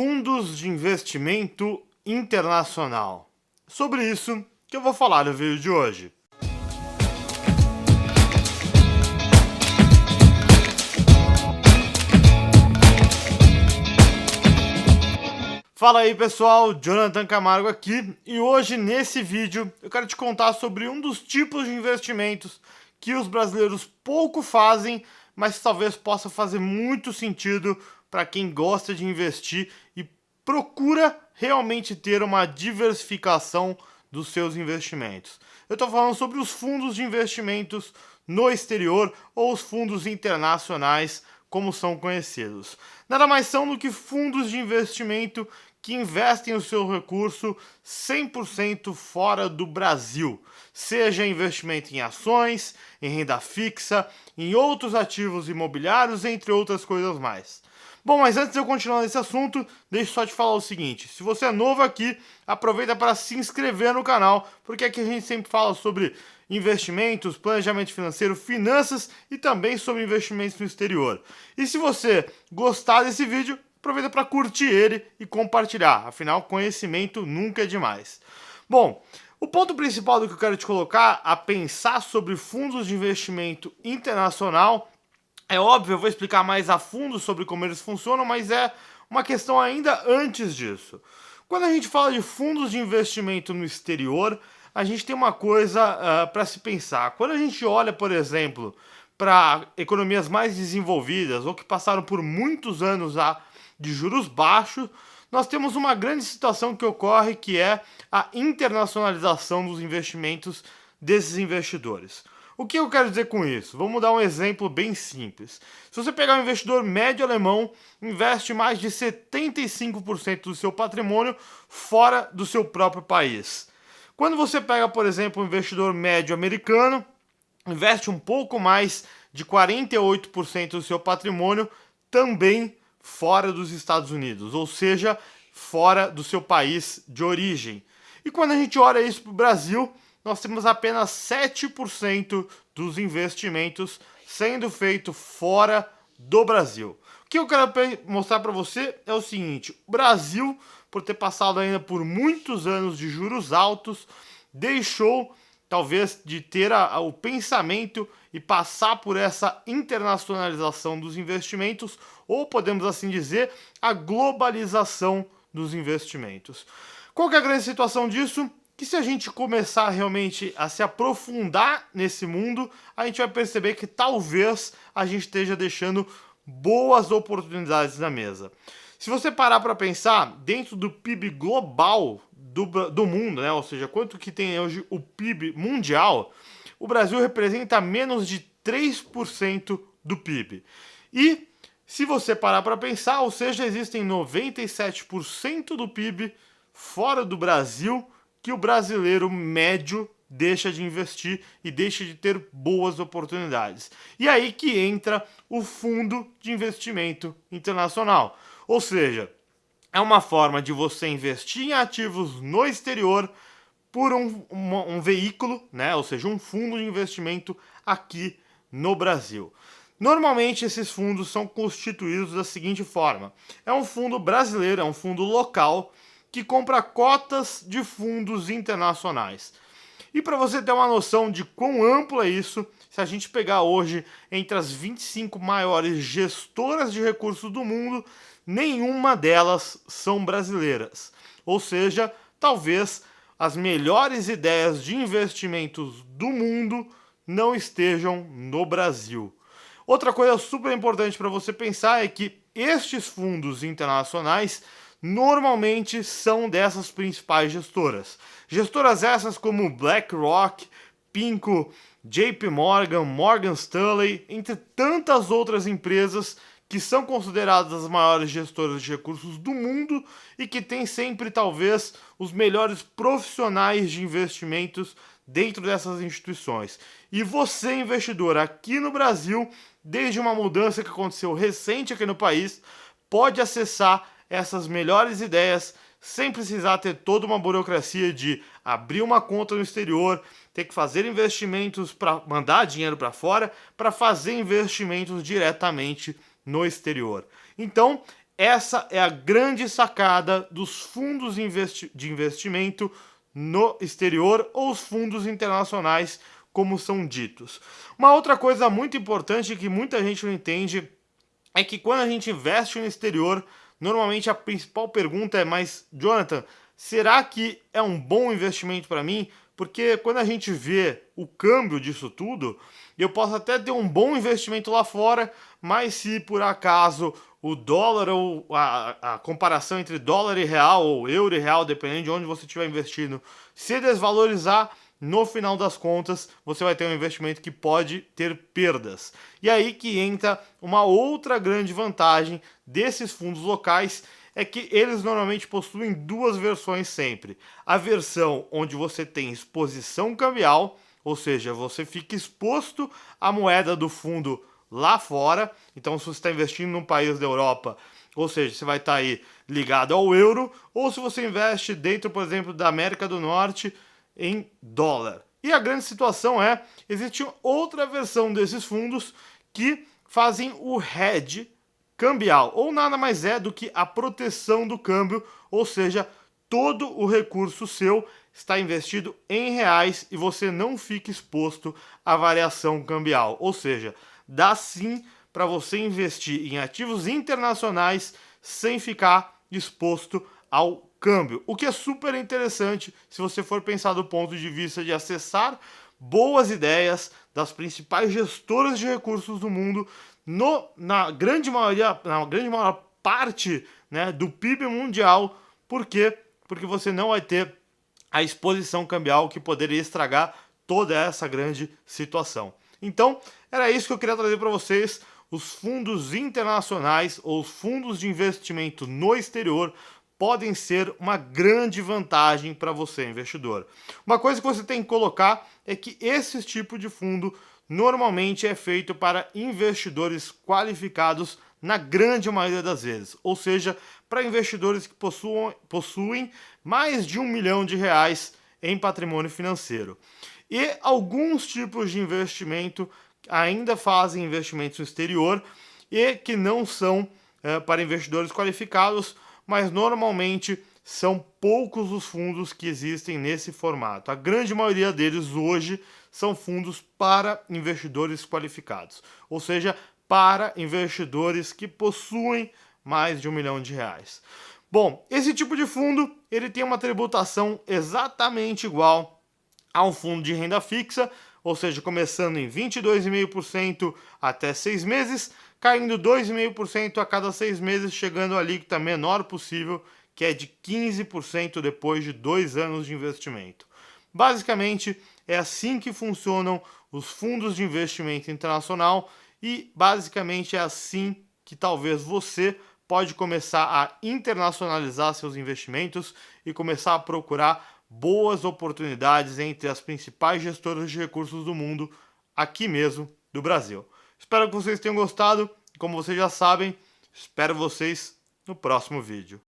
Fundos de investimento internacional. Sobre isso que eu vou falar no vídeo de hoje. Fala aí pessoal, Jonathan Camargo aqui e hoje nesse vídeo eu quero te contar sobre um dos tipos de investimentos que os brasileiros pouco fazem, mas talvez possa fazer muito sentido para quem gosta de investir e procura realmente ter uma diversificação dos seus investimentos. Eu estou falando sobre os fundos de investimentos no exterior ou os fundos internacionais, como são conhecidos. Nada mais são do que fundos de investimento que investem o seu recurso 100% fora do Brasil, seja investimento em ações, em renda fixa, em outros ativos imobiliários, entre outras coisas mais. Bom, mas antes de eu continuar nesse assunto, deixa eu só te falar o seguinte: se você é novo aqui, aproveita para se inscrever no canal, porque aqui a gente sempre fala sobre investimentos, planejamento financeiro, finanças e também sobre investimentos no exterior. E se você gostar desse vídeo, aproveita para curtir ele e compartilhar, afinal, conhecimento nunca é demais. Bom, o ponto principal do que eu quero te colocar a pensar sobre fundos de investimento internacional, é óbvio, eu vou explicar mais a fundo sobre como eles funcionam, mas é uma questão ainda antes disso. Quando a gente fala de fundos de investimento no exterior, a gente tem uma coisa para se pensar. Quando a gente olha, por exemplo, para economias mais desenvolvidas ou que passaram por muitos anos de juros baixos, nós temos uma grande situação que ocorre, que é a internacionalização dos investimentos desses investidores. O que eu quero dizer com isso? Vamos dar um exemplo bem simples. Se você pegar um investidor médio alemão, investe mais de 75% do seu patrimônio fora do seu próprio país. Quando você pega, por exemplo, um investidor médio americano, investe um pouco mais de 48% do seu patrimônio também fora dos Estados Unidos, ou seja, fora do seu país de origem. E quando a gente olha isso para o Brasil, nós temos apenas 7% dos investimentos sendo feito fora do Brasil. O que eu quero mostrar para você é o seguinte: o Brasil, por ter passado ainda por muitos anos de juros altos, deixou talvez de ter o pensamento e passar por essa internacionalização dos investimentos, ou podemos assim dizer, a globalização dos investimentos. Qual que é a grande situação disso? Que se a gente começar realmente a se aprofundar nesse mundo, a gente vai perceber que talvez a gente esteja deixando boas oportunidades na mesa. Se você parar para pensar, dentro do PIB global do mundo, né? Ou seja, quanto que tem hoje o PIB mundial, o Brasil representa menos de 3% do PIB. E se você parar para pensar, ou seja, existem 97% do PIB fora do Brasil que o brasileiro médio deixa de investir e deixa de ter boas oportunidades. E aí que entra o Fundo de Investimento Internacional. Ou seja, é uma forma de você investir em ativos no exterior por um veículo, né? Ou seja, um fundo de investimento aqui no Brasil. Normalmente esses fundos são constituídos da seguinte forma: é um fundo brasileiro, é um fundo local que compra cotas de fundos internacionais. E para você ter uma noção de quão amplo é isso, se a gente pegar hoje entre as 25 maiores gestoras de recursos do mundo, nenhuma delas são brasileiras. Ou seja, talvez as melhores ideias de investimentos do mundo não estejam no Brasil. Outra coisa super importante para você pensar é que estes fundos internacionais normalmente são dessas principais gestoras. Gestoras essas como BlackRock, PIMCO, JP Morgan, Morgan Stanley, entre tantas outras empresas que são consideradas as maiores gestoras de recursos do mundo e que têm sempre, talvez, os melhores profissionais de investimentos dentro dessas instituições. E você, investidor, aqui no Brasil, desde uma mudança que aconteceu recente aqui no país, pode acessar essas melhores ideias sem precisar ter toda uma burocracia de abrir uma conta no exterior, ter que fazer investimentos para mandar dinheiro para fora, para fazer investimentos diretamente no exterior. Então, essa é a grande sacada dos fundos de investimento no exterior ou os fundos internacionais, como são ditos. Uma outra coisa muito importante que muita gente não entende é que quando a gente investe no exterior, normalmente a principal pergunta é: mas Jonathan, será que é um bom investimento para mim? Porque quando a gente vê o câmbio disso tudo, eu posso até ter um bom investimento lá fora, mas se por acaso o dólar ou a comparação entre dólar e real ou euro e real, dependendo de onde você estiver investindo, se desvalorizar, no final das contas, você vai ter um investimento que pode ter perdas. E aí que entra uma outra grande vantagem desses fundos locais, é que eles normalmente possuem duas versões sempre. A versão onde você tem exposição cambial, ou seja, você fica exposto à moeda do fundo lá fora. Então, se você está investindo num país da Europa, ou seja, você vai estar aí ligado ao euro, ou se você investe dentro, por exemplo, da América do Norte, em dólar. E a grande situação é, existe outra versão desses fundos que fazem o hedge cambial, ou nada mais é do que a proteção do câmbio, ou seja, todo o recurso seu está investido em reais e você não fica exposto à variação cambial. Ou seja, dá sim para você investir em ativos internacionais sem ficar exposto ao câmbio, o que é super interessante se você for pensar do ponto de vista de acessar boas ideias das principais gestoras de recursos do mundo na grande maior parte, né, do PIB mundial. Por quê? Porque você não vai ter a exposição cambial que poderia estragar toda essa grande situação. Então, era isso que eu queria trazer para vocês. Os fundos internacionais ou os fundos de investimento no exterior podem ser uma grande vantagem para você, investidor. Uma coisa que você tem que colocar é que esse tipo de fundo normalmente é feito para investidores qualificados na grande maioria das vezes, ou seja, para investidores que possuem mais de R$1 milhão em patrimônio financeiro. E alguns tipos de investimento ainda fazem investimentos no exterior e que não são para investidores qualificados, mas normalmente são poucos os fundos que existem nesse formato. A grande maioria deles hoje são fundos para investidores qualificados, ou seja, para investidores que possuem mais de R$1 milhão. Bom, esse tipo de fundo ele tem uma tributação exatamente igual a um fundo de renda fixa, ou seja, começando em 22,5% até 6 meses, caindo 2,5% a cada 6 meses, chegando à alíquota menor possível, que é de 15% depois de 2 anos de investimento. Basicamente, é assim que funcionam os fundos de investimento internacional e basicamente é assim que talvez você pode começar a internacionalizar seus investimentos e começar a procurar boas oportunidades entre as principais gestoras de recursos do mundo, aqui mesmo do Brasil. Espero que vocês tenham gostado. Como vocês já sabem, espero vocês no próximo vídeo.